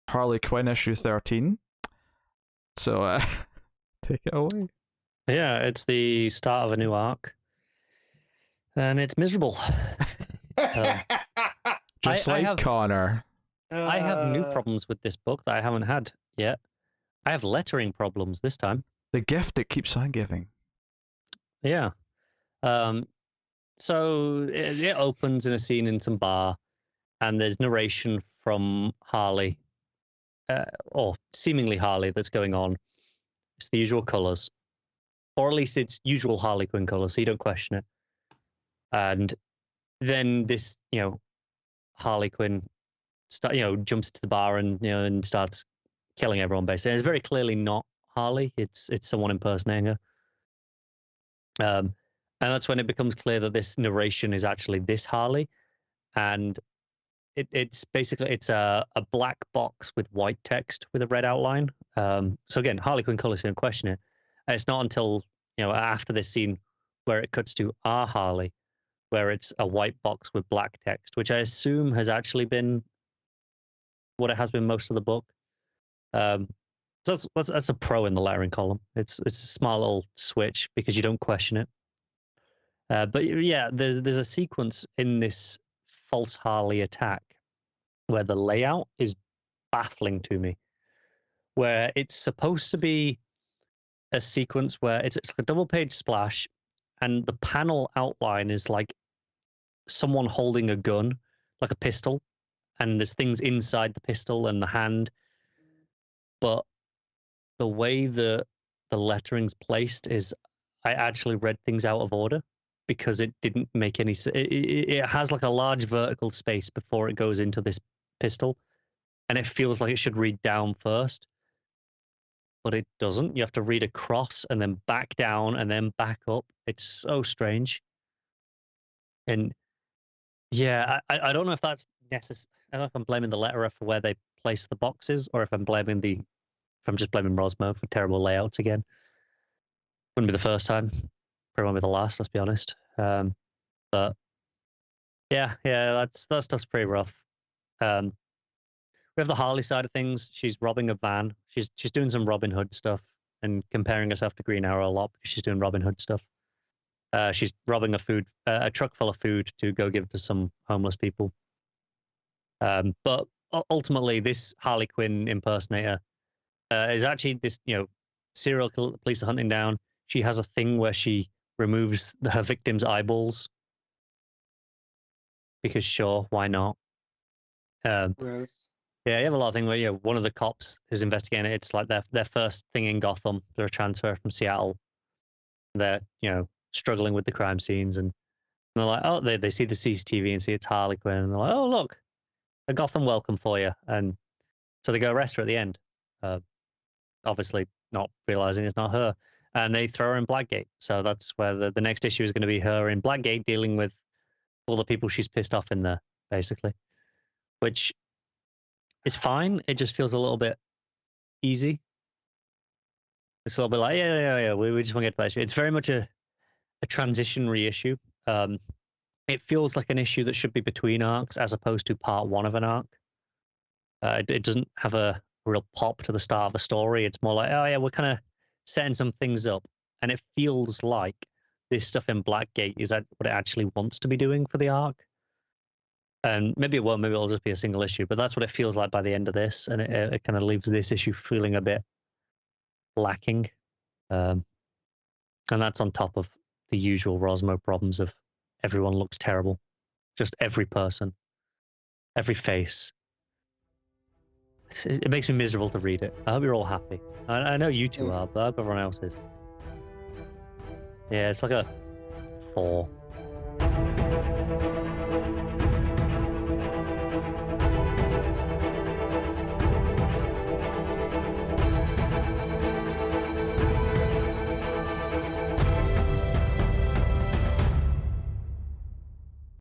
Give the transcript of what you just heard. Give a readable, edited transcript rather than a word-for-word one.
Harley Quinn issue 13. So take it away. Yeah, it's the start of a new arc, and it's miserable. Just I like have Connor. I have new problems with this book that I haven't had yet. I have lettering problems this time. The gift it keeps on giving. Yeah. So it opens in a scene in some bar, and there's narration from Harley, or seemingly Harley, that's going on. It's the usual colors, or at least it's usual Harley Quinn colors, so you don't question it. And then this, Harley Quinn, jumps to the bar and starts killing everyone. Basically, and it's very clearly not Harley. It's someone impersonating her. And that's when it becomes clear that this narration is actually this Harley, and it's basically a black box with white text with a red outline. So again, Harley Quinn colors, you don't question it. And it's not until after this scene where it cuts to our Harley, where it's a white box with black text, which I assume has actually been what it has been most of the book. So that's a pro in the lettering column. It's a smart little switch because you don't question it. But yeah, there's a sequence in this false Harley attack where the layout is baffling to me, where it's supposed to be a sequence where it's like a double page splash, and the panel outline is like someone holding a gun, like a pistol, and there's things inside the pistol and the hand. But the way the lettering's placed is, I actually read things out of order because it didn't make any sense. It has like a large vertical space before it goes into this pistol, and it feels like it should read down first, but it doesn't. You have to read across and then back down and then back up. It's so strange. And yeah, I don't know if that's necessary. I don't know if I'm blaming the letterer for where they place the boxes, or if I'm just blaming Rosmo for terrible layouts again. Wouldn't be the first time. Probably won't be the last, let's be honest. But yeah, that stuff's pretty rough. We have the Harley side of things. She's robbing a van. She's doing some Robin Hood stuff and comparing herself to Green Arrow a lot because she's doing Robin Hood stuff. She's robbing a truck full of food to go give to some homeless people. But ultimately, this Harley Quinn impersonator is actually this, serial killer the police are hunting down. She has a thing where she removes her victims' eyeballs because sure, why not? Gross. Yeah, you have a lot of things where one of the cops who's investigating it, it's like their first thing in Gotham. They're a transfer from Seattle. They're struggling with the crime scenes, and they're like, oh, they see the CCTV and see it's Harley Quinn, and they're like, oh, look, a Gotham welcome for you. And so they go arrest her at the end, obviously not realizing it's not her, and they throw her in Blackgate. So that's where the next issue is going to be her in Blackgate dealing with all the people she's pissed off in there, basically, which is fine. It just feels a little bit easy. It's a little bit like, yeah, we just want to get to that issue. It's very much a transition reissue. It feels like an issue that should be between arcs as opposed to part one of an arc. It doesn't have a real pop to the start of a story. It's more like, oh yeah, we're kind of setting some things up, and it feels like this stuff in Blackgate is what it actually wants to be doing for the arc. And maybe it won't. Maybe it'll just be a single issue. But that's what it feels like by the end of this, and it kind of leaves this issue feeling a bit lacking. And that's on top of the usual Rosmo problems of everyone looks terrible, just every person, every face. It makes me miserable to read it. I hope you're all happy. I know you two are, but I hope everyone else is. Yeah, it's like a 4.